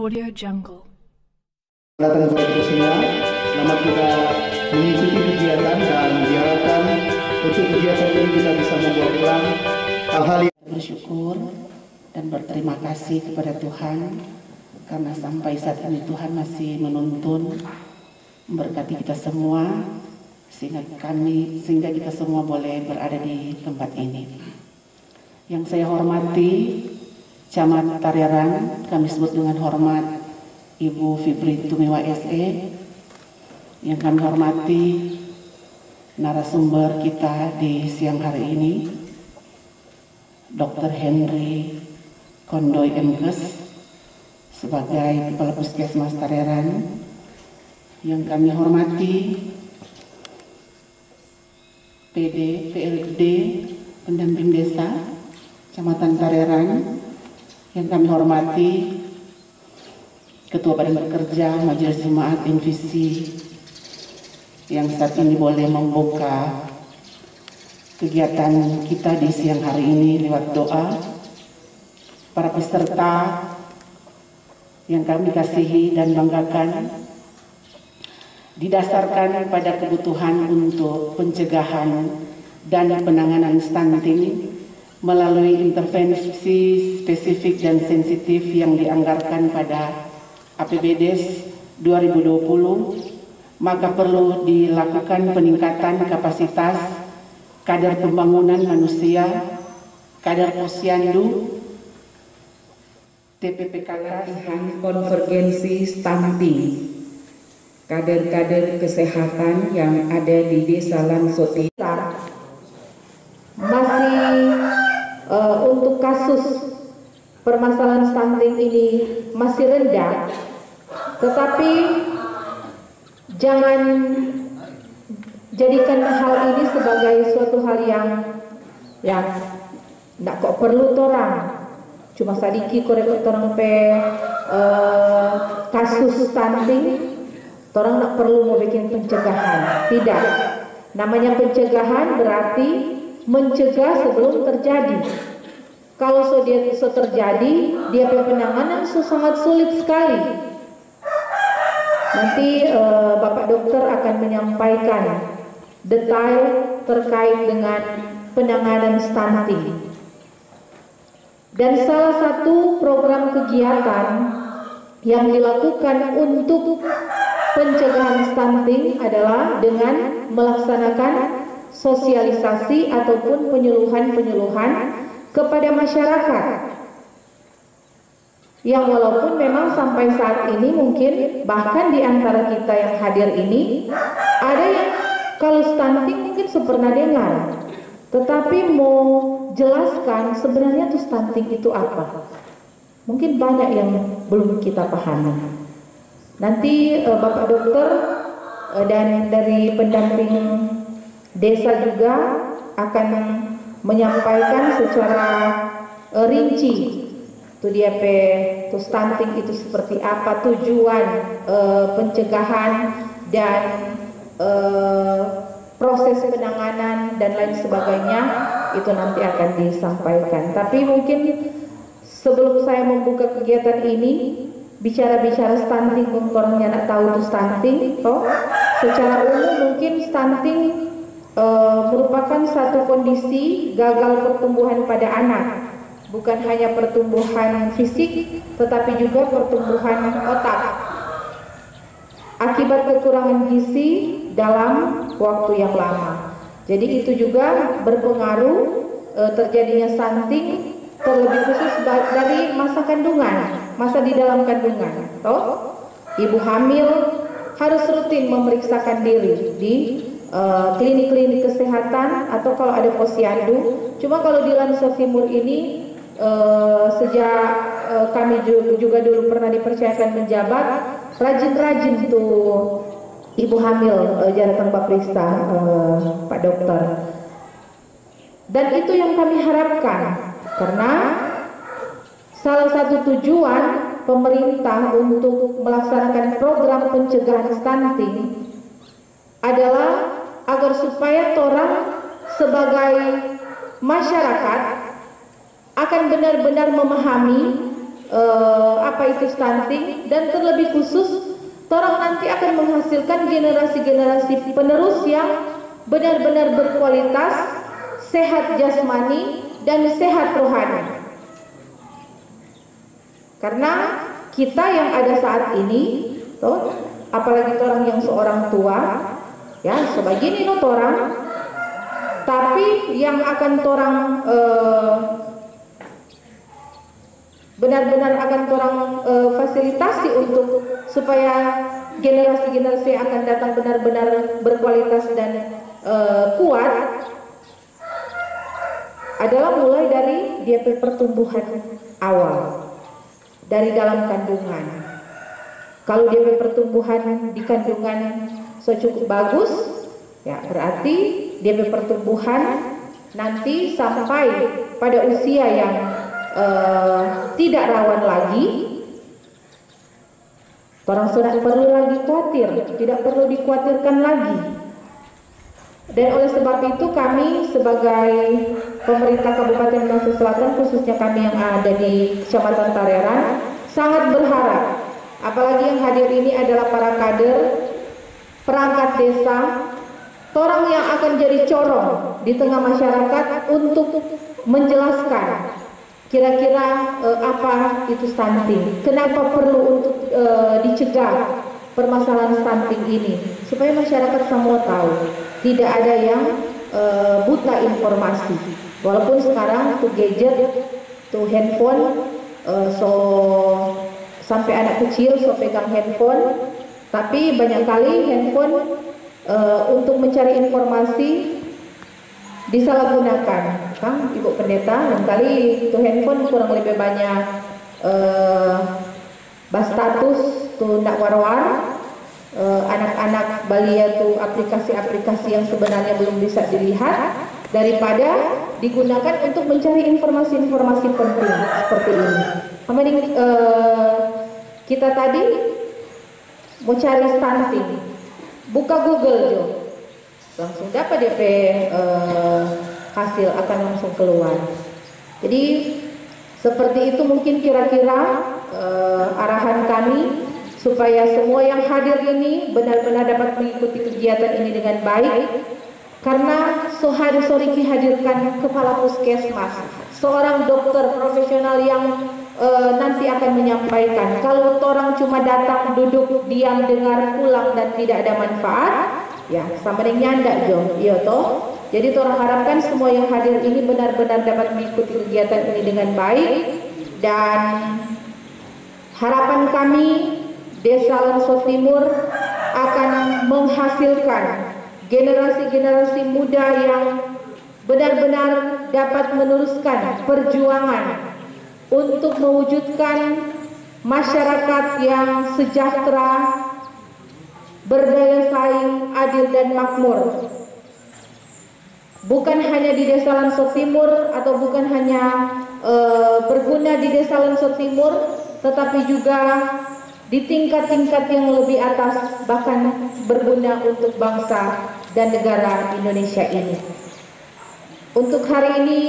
Audio Jungle. Datang kepada kita semua, selamat kita mengikuti kegiatan dan diharapkan untuk kegiatan ini kita bisa membawa pulang hal-hal yang bersyukur dan berterima kasih kepada Tuhan karena sampai saat ini Tuhan masih menuntun memberkati kita semua sehingga kita semua boleh berada di tempat ini. Yang saya hormati Camat Tareran, kami sebut dengan hormat Ibu Fibri Tumiwa SE. Yang kami hormati narasumber kita di siang hari ini, Dr. Henry Kondoy MKes sebagai Kepala Puskesmas Tareran. Yang kami hormati PD, PLD, pendamping desa Kecamatan Tareran. Yang kami hormati Ketua Badan Bekerja Majelis Jemaat NVC yang saat ini boleh membuka kegiatan kita di siang hari ini lewat doa. Para peserta yang kami kasihi dan banggakan, didasarkan pada kebutuhan untuk pencegahan dan penanganan stunting melalui intervensi spesifik dan sensitif yang dianggarkan pada APBDes 2020, maka perlu dilakukan peningkatan kapasitas kadar pembangunan manusia, kadar posyandu, TPPKK, konvergensi stunting, kader-kader kesehatan yang ada di Desa Lansoti masih untuk kasus permasalahan stunting ini masih rendah, tetapi jangan jadikan hal ini sebagai suatu hal yang tidak kok perlu torang cuma sadiki korek torang kasus stunting, torang tidak perlu mau bikin pencegahan. Tidak, namanya pencegahan berarti mencegah sebelum terjadi. Kalau so terjadi, dia penanganan sangat sulit sekali. Nanti Bapak Dokter akan menyampaikan detail terkait dengan penanganan stunting. Dan salah satu program kegiatan yang dilakukan untuk pencegahan stunting adalah dengan melaksanakan sosialisasi ataupun penyuluhan kepada masyarakat yang walaupun memang sampai saat ini mungkin bahkan di antara kita yang hadir ini ada yang kalau stunting mungkin pernah dengar, tetapi mau jelaskan sebenarnya tuh stunting itu apa, mungkin banyak yang belum kita pahami. Nanti Bapak Dokter dan dari pendamping desa juga akan menyampaikan secara rinci tuh dia tuh stunting itu seperti apa, tujuan pencegahan dan proses penanganan dan lain sebagainya, itu nanti akan disampaikan. Tapi mungkin sebelum saya membuka kegiatan ini, bicara-bicara stunting, orangnya nak tahu tuh stunting, toh secara umum mungkin stunting merupakan satu kondisi gagal pertumbuhan pada anak, bukan hanya pertumbuhan fisik tetapi juga pertumbuhan otak akibat kekurangan gizi dalam waktu yang lama. Jadi itu juga berpengaruh terjadinya stunting, terlebih khusus dari masa kandungan, masa di dalam kandungan. Toh ibu hamil harus rutin memeriksakan diri di klinik-klinik kesehatan atau kalau ada posyandu. Cuma kalau di Lansor Timur ini sejak kami juga dulu pernah dipercayakan menjabat, rajin-rajin tuh ibu hamil datang periksa Pak Dokter. Dan itu yang kami harapkan, karena salah satu tujuan pemerintah untuk melaksanakan program pencegahan stunting adalah agar supaya orang sebagai masyarakat akan benar-benar memahami apa itu stunting, dan terlebih khusus torang nanti akan menghasilkan generasi-generasi penerus yang benar-benar berkualitas, sehat jasmani dan sehat rohani. Karena kita yang ada saat ini, toh, apalagi orang yang seorang tua, ya sebagini no torang, tapi yang akan torang benar-benar akan torang fasilitasi untuk supaya generasi-generasi yang akan datang benar-benar berkualitas dan kuat adalah mulai dari dia pertumbuhan awal dari dalam kandungan. Kalau dia pertumbuhan di kandungan cukup bagus, ya berarti dia pertumbuhan nanti sampai pada usia yang tidak rawan lagi. Orang sudah perlu lagi khawatir, tidak perlu dikhawatirkan lagi. Dan oleh sebab itu kami sebagai pemerintah Kabupaten Makassar Selatan, khususnya kami yang ada di Kecamatan Tareran, sangat berharap, apalagi yang hadir ini adalah para kader, perangkat desa, orang yang akan jadi corong di tengah masyarakat untuk menjelaskan kira-kira apa itu stunting, kenapa perlu untuk dicegah permasalahan stunting ini, supaya masyarakat semua tahu, tidak ada yang buta informasi. Walaupun sekarang tuh gadget, tuh handphone, so sampai anak kecil so pegang handphone, tapi banyak kali handphone untuk mencari informasi disalahgunakan. Kang, Ibu Pendeta, kali itu handphone kurang lebih banyak status tuh ndak war-war, anak-anak balia tuh aplikasi-aplikasi yang sebenarnya belum bisa dilihat, daripada digunakan untuk mencari informasi-informasi penting seperti ini. Kemudian kita tadi mau cari stunting, buka Google Jo, langsung dapat DP hasil akan langsung keluar. Jadi seperti itu mungkin kira-kira arahan kami supaya semua yang hadir ini benar-benar dapat mengikuti kegiatan ini dengan baik. Karena soriki hadirkan kepala puskesmas, seorang dokter profesional yang nanti akan menyampaikan. Kalau orang cuma datang, duduk, diam, dengar, pulang dan tidak ada manfaat, ya sama dengan nyanda Jo, iya toh. Jadi orang harapkan semua yang hadir ini benar-benar dapat mengikuti kegiatan ini dengan baik, dan harapan kami Desa Lansot Timur akan menghasilkan generasi-generasi muda yang benar-benar dapat meneruskan perjuangan untuk mewujudkan masyarakat yang sejahtera, berdaya saing, adil dan makmur. Bukan hanya di Desa Lansot Timur atau bukan hanya berguna di Desa Lansot Timur, tetapi juga di tingkat-tingkat yang lebih atas, bahkan berguna untuk bangsa dan negara Indonesia ini. Untuk hari ini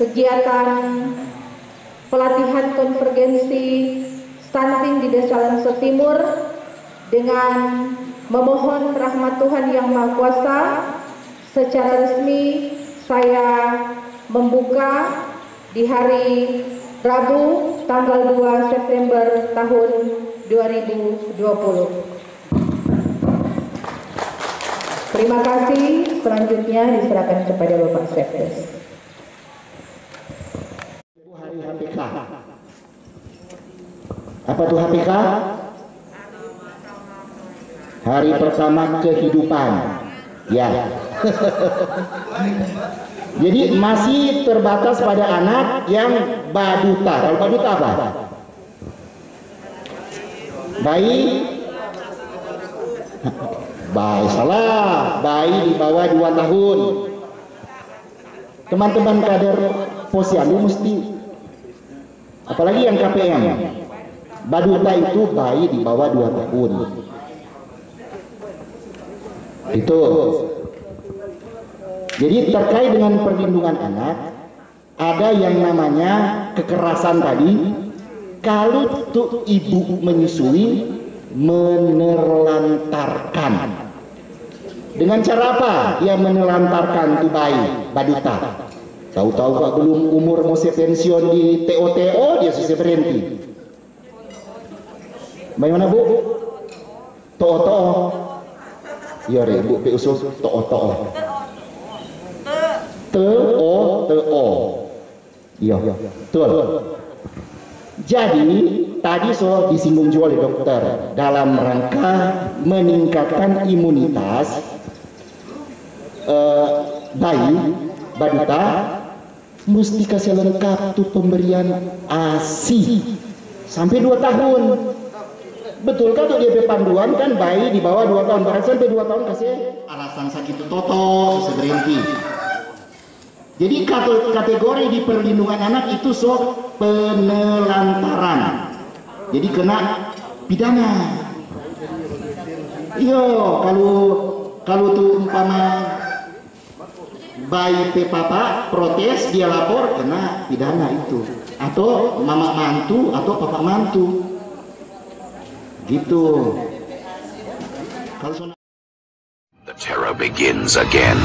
kegiatan pelatihan konvergensi stunting di Desa Lansot Timur dengan memohon rahmat Tuhan Yang Maha Kuasa, secara resmi saya membuka di hari Rabu tanggal 2 September tahun 2020. Terima kasih. Selanjutnya diserahkan kepada Bapak Sekdes. Hari HPK. Apa tuh HPK? Hari pertama kehidupan. Ya. Jadi masih terbatas pada anak yang baduta. Kalau baduta apa? Bayi salah, bayi di bawah 2 tahun. Teman-teman kader posyandu mesti, apalagi yang KPM, baduta itu bayi di bawah 2 tahun. Itu. Jadi terkait dengan perlindungan anak, ada yang namanya kekerasan tadi. Kalau tuh ibu menyusui, menelantarkan. Dengan cara apa dia menelantarkan tuh bayi, baduta? Tahu-tahu kak belum umur mau pensiun di TO dia susah berhenti. Bagaimana bu? To'o. Iya re bu, usul to'o. T-O. Iya, betul. Jadi tadi disinggung juga oleh dokter dalam rangka meningkatkan imunitas bayi baduta, mesti kasih lengkap tuh pemberian ASI sampai 2 tahun. Betulkah tuh dia panduan kan bayi di bawah 2 tahun, bahkan sampai 2 tahun kasih alasan sakit itu toto bisa berhenti. Jadi kategori di perlindungan anak itu penelantaran. Jadi kena pidana. Iyo, kalau tuh umpama bayi papa protes dia lapor kena pidana itu. Atau mama mantu atau papa mantu. Gitu. Kalau The terror begins again.